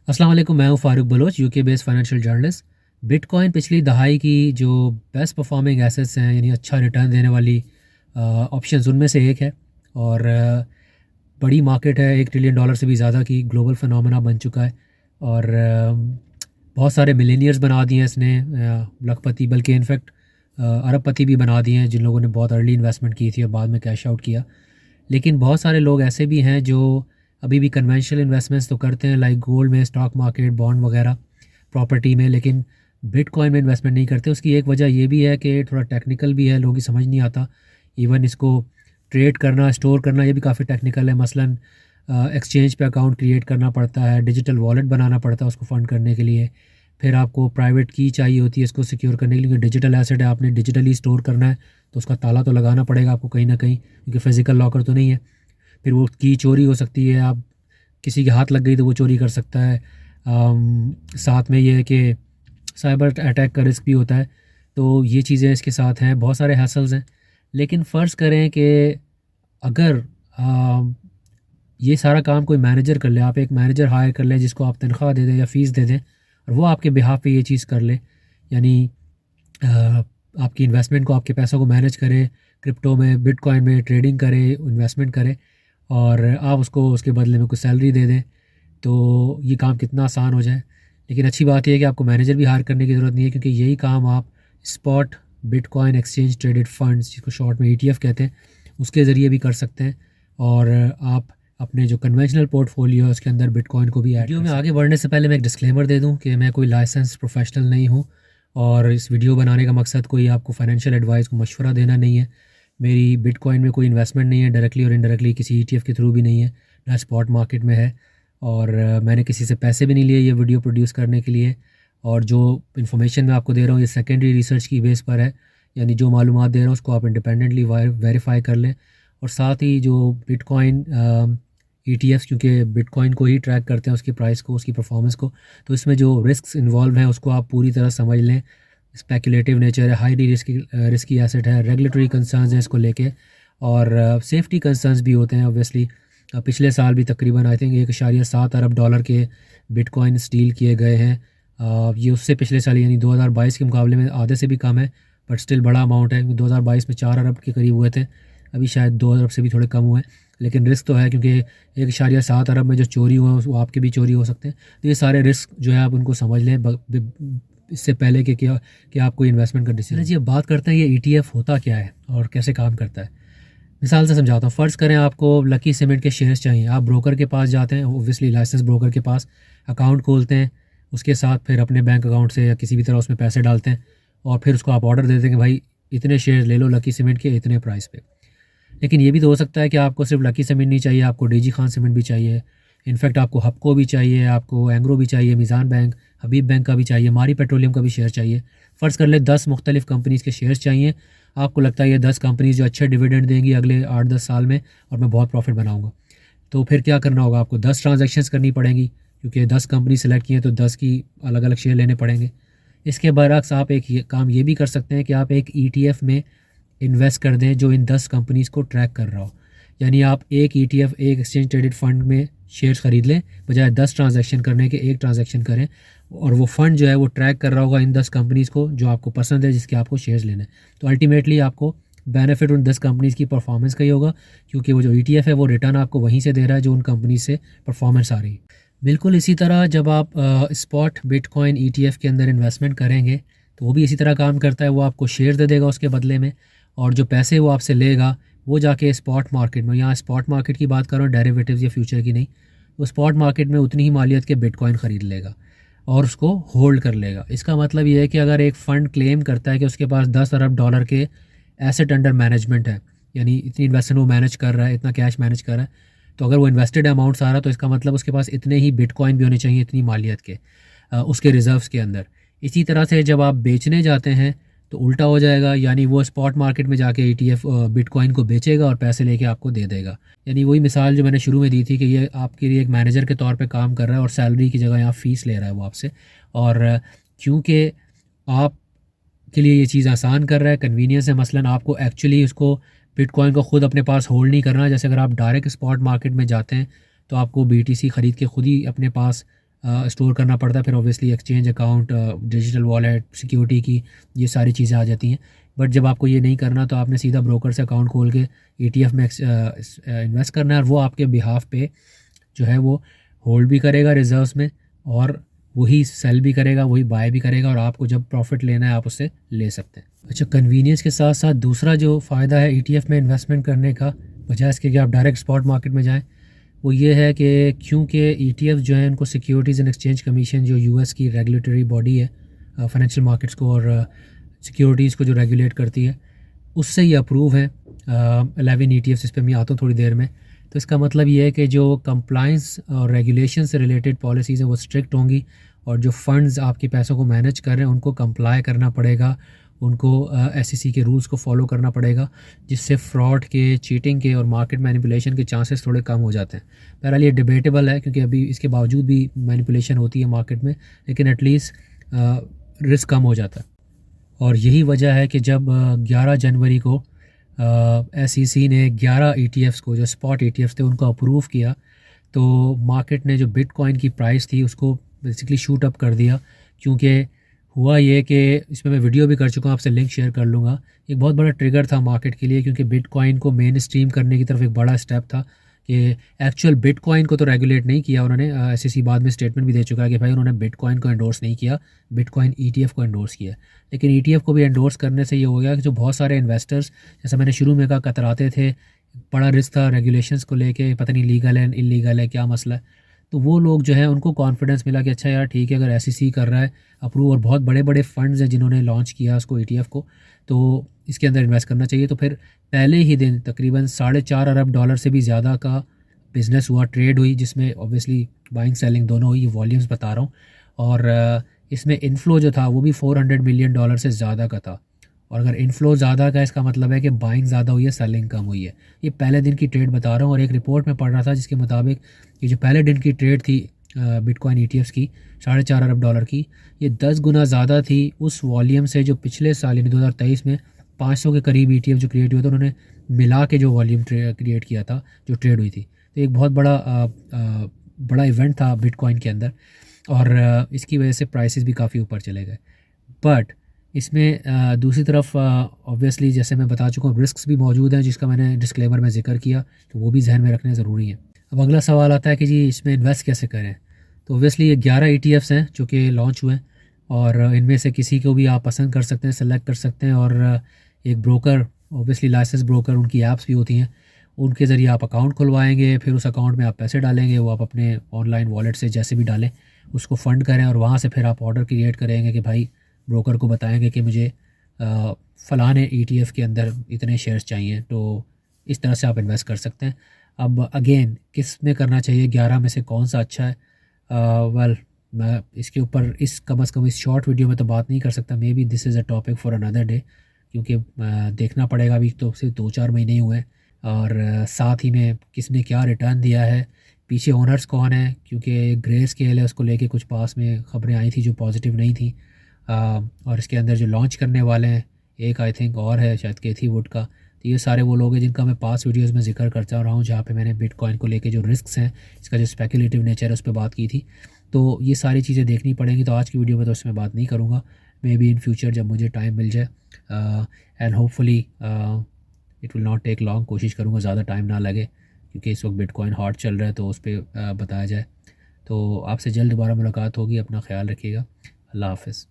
अस्सलाम वालेकुम। मैं हूं Farooq Baloch, UK based financial journalist. Bitcoin पिछली दहाई की जो बेस्ट परफॉर्मिंग एसेट्स हैं, यानी अच्छा रिटर्न देने वाली ऑप्शंस, उनमें से एक है। और बड़ी मार्केट है, $1 ट्रिलियन से भी ज़्यादा की ग्लोबल फिनोमेना बन चुका है। और बहुत सारे मिलेनियर्स बना दिए हैं इसने, लखपति, बल्कि इनफैक्ट अरबपति भी बना दिए हैं, जिन लोगों ने बहुत अर्ली इन्वेस्टमेंट की थी और बाद में कैश आउट किया। लेकिन बहुत सारे लोग ऐसे भी हैं जो अभी भी कन्वेंशनल इन्वेस्टमेंट्स तो करते हैं, लाइक गोल्ड में, स्टॉक मार्केट, बॉन्ड वगैरह, प्रॉपर्टी में, लेकिन बिटकॉइन में इन्वेस्टमेंट नहीं करते। उसकी एक वजह ये भी है कि थोड़ा टेक्निकल भी है, लोगों की समझ नहीं आता। इवन इसको ट्रेड करना, स्टोर करना, ये भी काफ़ी टेक्निकल है। मसलन एक्सचेंज पे अकाउंट क्रिएट करना पड़ता है, डिजिटल वॉलेट बनाना पड़ता है उसको फ़ंड करने के लिए। फिर आपको प्राइवेट की चाहिए होती है इसको सिक्योर करने के लिए, क्योंकि डिजिटल एसेट है, आपने डिजिटली स्टोर करना है, तो उसका ताला तो लगाना पड़ेगा आपको कहीं ना कहीं, क्योंकि फ़िज़िकल लॉकर तो नहीं है। फिर वो की चोरी हो सकती है, आप किसी के हाथ लग गई तो वो चोरी कर सकता है। साथ में ये है कि साइबर अटैक का रिस्क भी होता है। तो ये चीज़ें इसके साथ हैं, बहुत सारे हैसल्स हैं। लेकिन फ़र्ज़ करें कि अगर ये सारा काम कोई मैनेजर कर ले, आप एक मैनेजर हायर कर लें जिसको आप तनख्वाह दे दें या फ़ीस दे दें, और वो आपके बिहाफ पे ये चीज़ कर ले, यानी आपकी इन्वेस्टमेंट को, आपके पैसों को मैनेज करे, क्रिप्टो में, बिटकॉइन में ट्रेडिंग करे, इन्वेस्टमेंट करे, और आप उसको उसके बदले में कुछ सैलरी दे दें, तो ये काम कितना आसान हो जाए। लेकिन अच्छी बात यह है कि आपको मैनेजर भी हायर करने की ज़रूरत नहीं है, क्योंकि यही काम आप spot bitcoin exchange traded funds, जिसको शॉर्ट में ETF कहते हैं, उसके ज़रिए भी कर सकते हैं। और आप अपने जो कन्वेंशनल पोर्टफोलियो है उसके अंदर बिटकॉइन को भी ऐड वीडियो में आगे बढ़ने से पहले मैं एक डिस्क्लेमर दे दूं कि मैं कोई लाइसेंस प्रोफेशनल नहीं हूं, और इस वीडियो बनाने का मकसद कोई आपको फाइनेंशियल एडवाइस को मशवरा देना नहीं है। मेरी बिटकॉइन में कोई इन्वेस्टमेंट नहीं है, डायरेक्टली और इनडायरेक्टली किसी ETF के थ्रू भी नहीं है, ना स्पॉट मार्केट में है। और मैंने किसी से पैसे भी नहीं लिए ये वीडियो प्रोड्यूस करने के लिए। और जो इन्फॉर्मेशन मैं आपको दे रहा हूँ ये सेकेंडरी रिसर्च की बेस पर है, यानी जो मालूमात दे रहा हूँ उसको आप इंडिपेंडेंटली वेरीफाई कर लें। और साथ ही जो बिटकॉइन ETFs, क्योंकि बिटकॉइन को ही ट्रैक करते हैं, उसकी प्राइस को, उसकी परफॉर्मेंस को, तो इसमें जो रिस्क इन्वॉल्व हैं उसको आप पूरी तरह समझ लें। स्पेकुलेटिव नेचर है, हाईली रिस्की एसेट है, रेगुलेटरी कंसर्न्स हैं इसको लेके, और सेफ्टी कंसर्न्स भी होते हैं ऑब्वियसली। पिछले साल भी तकरीबन आई थिंक $1.7 अरब के बिटकॉइन स्टील किए गए हैं। ये उससे पिछले साल यानी 2022 के मुकाबले में आधे से भी कम है, बट स्टिल बड़ा अमाउंट है। 2022 में 4 अरब के करीब हुए थे, अभी शायद 2 अरब से भी थोड़े कम हुए हैं। लेकिन रिस्क तो है, क्योंकि 1.7 अरब में जो चोरी हुआ है वो आपके भी चोरी हो सकते हैं। तो ये सारे रिस्क जो है आप उनको समझ लें इससे पहले कि आप कोई इन्वेस्टमेंट का डिसीजन। जी, अब बात करते हैं ये ETF होता क्या है और कैसे काम करता है। मिसाल से समझाता हूँ। फ़र्ज़ करें आपको लकी सीमेंट के शेयर्स चाहिए, आप ब्रोकर के पास जाते हैं, ओब्वियसली लाइसेंस ब्रोकर के पास, अकाउंट खोलते हैं, उसके साथ फिर अपने बैंक अकाउंट से या किसी भी तरह उसमें पैसे डालते हैं, और फिर उसको आप ऑर्डर देते हैं कि भाई इतने शेयर ले लो लकी सीमेंट के इतने प्राइस पे। लेकिन ये भी तो हो सकता है कि आपको सिर्फ लकी सीमेंट नहीं चाहिए, आपको DG खान सीमेंट भी चाहिए, इनफैक्ट आपको हपको भी चाहिए, आपको एंग्रो भी चाहिए, मीज़ान बैंक, हबीब बैंक का भी चाहिए, मारी पेट्रोलियम का भी शेयर चाहिए। फ़र्ज़ कर ले 10 मुख्तलिफ़ कंपनीज़ के शेयर्स चाहिए। आपको लगता है ये 10 कंपनीज़ जो अच्छे डिविडेंड देंगी अगले 8-10 साल में, और मैं बहुत प्रॉफिट बनाऊंगा, तो फिर क्या करना होगा? आपको 10 ट्रांजैक्शंस करनी पड़ेंगी, क्योंकि 10 कंपनी सेलेक्ट की हैं तो 10 की अलग अलग शेयर लेने पड़ेंगे। इसके बरअक्स आप एक काम ये भी कर सकते हैं कि आप एक ETF में इन्वेस्ट कर दें जो इन 10 कंपनीज़ को ट्रैक कर रहा हो। यानी आप एक ETF, एक एक्सचेंज ट्रेडेड फंड में शेयर्स ख़रीद लें, बजाय 10 ट्रांजैक्शन करने के एक ट्रांजैक्शन करें, और वो फ़ंड जो है वो ट्रैक कर रहा होगा इन 10 कंपनीज़ को जो आपको पसंद है, जिसके आपको शेयर्स लेने हैं। तो अल्टीमेटली आपको बेनिफिट उन 10 कंपनीज़ की परफॉर्मेंस का ही होगा, क्योंकि वो जो ETF है वो रिटर्न आपको वहीं से दे रहा है जो उन कंपनी से परफॉर्मेंस आ रही है। बिल्कुल इसी तरह जब आप स्पॉट बिटकॉइन ETF के अंदर इन्वेस्टमेंट करेंगे तो वो भी इसी तरह काम करता है। वो आपको शेयर दे देगा उसके बदले में, और जो पैसे वो आपसे लेगा वो जाके स्पॉट मार्केट में, यहाँ स्पॉट मार्केट की बात करूँ, डेरिवेटिव्स या फ्यूचर की नहीं, वो स्पॉट मार्केट में उतनी ही मालियत के बिटकॉइन ख़रीद लेगा और उसको होल्ड कर लेगा। इसका मतलब ये है कि अगर एक फ़ंड क्लेम करता है कि उसके पास $10 अरब के एसेट अंडर मैनेजमेंट है, यानी इतनी इन्वेस्टमेंट वो मैनेज कर रहा है, इतना कैश मैनेज कर रहा है, तो अगर वो इन्वेस्टेड अमाउंट आ रहा, तो इसका मतलब उसके पास इतने ही बिटकॉइन भी होने चाहिए, इतनी मालियत के उसके रिज़र्व्स के अंदर। इसी तरह से जब आप बेचने जाते हैं तो उल्टा हो जाएगा, यानी वो स्पॉट मार्केट में जाके ETF बिटकॉइन को बेचेगा और पैसे लेके आपको दे देगा। यानी वही मिसाल जो मैंने शुरू में दी थी कि ये आपके लिए एक मैनेजर के तौर पे काम कर रहा है, और सैलरी की जगह यहाँ फ़ीस ले रहा है वो आपसे। और क्योंकि आप के लिए ये चीज़ आसान कर रहा है, कन्वीनियंस है। मसलन आपको एक्चुअली उसको बिटकॉइन को ख़ुद अपने पास होल्ड नहीं करना। जैसे अगर आप डायरेक्ट स्पॉट मार्केट में जाते हैं तो आपको BTC ख़रीद के ख़ुद ही अपने पास स्टोर करना पड़ता है। फिर obviously exchange account, digital wallet, security की ये सारी चीज़ें आ जाती हैं। बट जब आपको ये नहीं करना तो आपने सीधा ब्रोकर से अकाउंट खोल के ETF में इन्वेस्ट करना है, और वो आपके बिहाफ पे जो है वो होल्ड भी करेगा रिजर्व्स में, और वही सेल भी करेगा, वही बाय भी करेगा, और आपको जब प्रॉफिट लेना है आप उससे ले सकते हैं। अच्छा, कन्वीनियंस के साथ साथ दूसरा जो फ़ायदा है ETF में इन्वेस्टमेंट करने का, बजाय इसके कि आप डायरेक्ट स्पॉट मार्केट में जाएं, वो ये है कि क्योंकि ETF जो है उनको सिक्योरिटीज़ एंड एक्सचेंज कमीशन, जो US की रेगुलेटरी बॉडी है फाइनेंशियल मार्केट्स को और सिक्योरिटीज़ को जो रेगुलेट करती है, उससे ये अप्रूव है 11 ETFs। इस पर मैं आता हूँ थोड़ी देर में। तो इसका मतलब ये है कि जो कंप्लाइंस और रेगुलेशन से रिलेटेड पॉलिसीज़ हैं वो स्ट्रिक्ट होंगी, और जो फंड्स आपके पैसों को मैनेज कर रहे हैं उनको कंप्लाई करना पड़ेगा, उनको SEC के रूल्स को फॉलो करना पड़ेगा, जिससे फ्रॉड के, चीटिंग के और मार्केट मैनिपुलेशन के चांसेस थोड़े कम हो जाते हैं। बहरहाल ये डिबेटेबल है, क्योंकि अभी इसके बावजूद भी मैनिपुलेशन होती है मार्केट में, लेकिन एटलीस्ट रिस्क कम हो जाता है। और यही वजह है कि जब 11 जनवरी को SEC ने 11 ETFs को, जो स्पॉट ETFs थे, उनको अप्रूव किया, तो मार्केट ने जो बिटकॉइन की प्राइस थी उसको बेसिकली शूट अप कर दिया। क्योंकि हुआ ये कि इसमें मैं वीडियो भी कर चुका हूँ, आपसे लिंक शेयर कर लूँगा। एक बहुत बड़ा ट्रिगर था मार्केट के लिए, क्योंकि बिटकॉइन को मेन स्ट्रीम करने की तरफ एक बड़ा स्टेप था कि एक्चुअल बिटकॉइन को तो रेगुलेट नहीं किया उन्होंने। SEC बाद में स्टेटमेंट भी दे चुका है कि भाई उन्होंने बिटकॉइन को एंडोर्स नहीं किया, बिटकॉइन ETF को एंडोर्स किया। लेकिन ETF को भी एंडोर्स करने से ये हो गया कि जो बहुत सारे इन्वेस्टर्स, जैसा मैंने शुरू में कहा, कतराते थे, बड़ा रिस्क था रेगुलेशंस को लेके, पता नहीं लीगल है इलीगल है, क्या मसला है। तो वो लोग जो है उनको कॉन्फिडेंस मिला कि अच्छा यार ठीक है, अगर SEC कर रहा है अप्रूव, और बहुत बड़े बड़े फंड्स हैं जिन्होंने लॉन्च किया उसको, ETF को, तो इसके अंदर इन्वेस्ट करना चाहिए। तो फिर पहले ही दिन तकरीबन $4.5 अरब से भी ज़्यादा का बिज़नेस हुआ, ट्रेड हुई, जिसमें ऑब्वियसली बाइंग सेलिंग दोनों हुई, ये वॉल्यूम्स बता रहा हूँ। और इसमें इनफ्लो जो था वो भी $400 मिलियन से ज़्यादा का था। और अगर इनफ्लो ज़्यादा का, इसका मतलब है कि बाइंग ज़्यादा हुई है, सेलिंग कम हुई है। ये पहले दिन की ट्रेड बता रहा हूँ, और एक रिपोर्ट में पढ़ रहा था जिसके मुताबिक ये जो पहले दिन की ट्रेड थी बिटकॉइन ETFs की $4.5 अरब की, ये 10 गुना ज़्यादा थी उस वॉल्यूम से जो पिछले साल यानी 2023 में 500 के करीब ETF जो क्रिएट हुए थे, उन्होंने मिला के जो वॉल्यूम क्रिएट किया था, जो ट्रेड हुई थी। तो एक बहुत बड़ा इवेंट था बिटकॉइन के अंदर, और इसकी वजह से प्राइसेस भी काफ़ी ऊपर चले गए। बट इसमें दूसरी तरफ ऑब्वियसली जैसे मैं बता चुका हूँ, रिस्क्स भी मौजूद हैं, जिसका मैंने डिस्क्लेमर में ज़िक्र किया, तो वो भी जहन में रखने ज़रूरी है। अब अगला सवाल आता है कि जी इसमें इन्वेस्ट कैसे करें। तो ऑब्वियसली ये 11 ETFs हैं जो कि लॉन्च हुए हैं, और इनमें से किसी को भी आप पसंद कर सकते हैं, सेलेक्ट कर सकते हैं, और एक ब्रोकर, ऑब्वियसली लाइसेंस ब्रोकर, उनकी ऐप्स भी होती हैं, उनके ज़रिए आप अकाउंट खुलवाएंगे, फिर उस अकाउंट में आप पैसे डालेंगे, वो आप अपने ऑनलाइन वॉलेट से जैसे भी डालें उसको फ़ंड करें, और वहाँ से फिर आप ऑर्डर क्रिएट करेंगे कि भाई, ब्रोकर को बताएंगे कि मुझे फ़लाने ETF के अंदर इतने शेयर्स चाहिए। तो इस तरह से आप इन्वेस्ट कर सकते हैं। अब अगेन किस में करना चाहिए, 11 में से कौन सा अच्छा है? वेल, मैं इसके ऊपर कम अज़ कम इस शॉर्ट वीडियो में तो बात नहीं कर सकता। May be this is a topic for another day, क्योंकि देखना पड़ेगा। अभी तो सिर्फ 2-4 महीने ही हुए हैं, और साथ ही में किसने क्या रिटर्न दिया है, पीछे ओनर्स कौन है, क्योंकि ग्रे स्केल है, उसको लेके कुछ पास में ख़बरें आई थी जो पॉजिटिव नहीं थी। और इसके अंदर जो लॉन्च करने वाले हैं, एक आई थिंक और है शायद कैथी वुड का। तो ये सारे वो लोग हैं जिनका मैं पास वीडियोस में जिक्र करता रहा हूँ, जहाँ पे मैंने बिटकॉइन को लेके जो रिस्क्स हैं, इसका जो स्पेकुलेटिव नेचर है, उस पर बात की थी। तो ये सारी चीज़ें देखनी पड़ेंगी। तो आज की वीडियो में तो इसमें बात नहीं करूँगा, मे बी इन फ्यूचर जब मुझे टाइम मिल जाए, and hopefully it will not take long. कोशिश करूँगा ज़्यादा टाइम ना लगे, क्योंकि इस वक्त बिटकॉइन हॉट चल रहा है, तो उस पर बताया जाए। तो आपसे जल्द दोबारा मुलाकात होगी। अपना ख्याल रखिएगा। अल्लाह हाफ़िज़।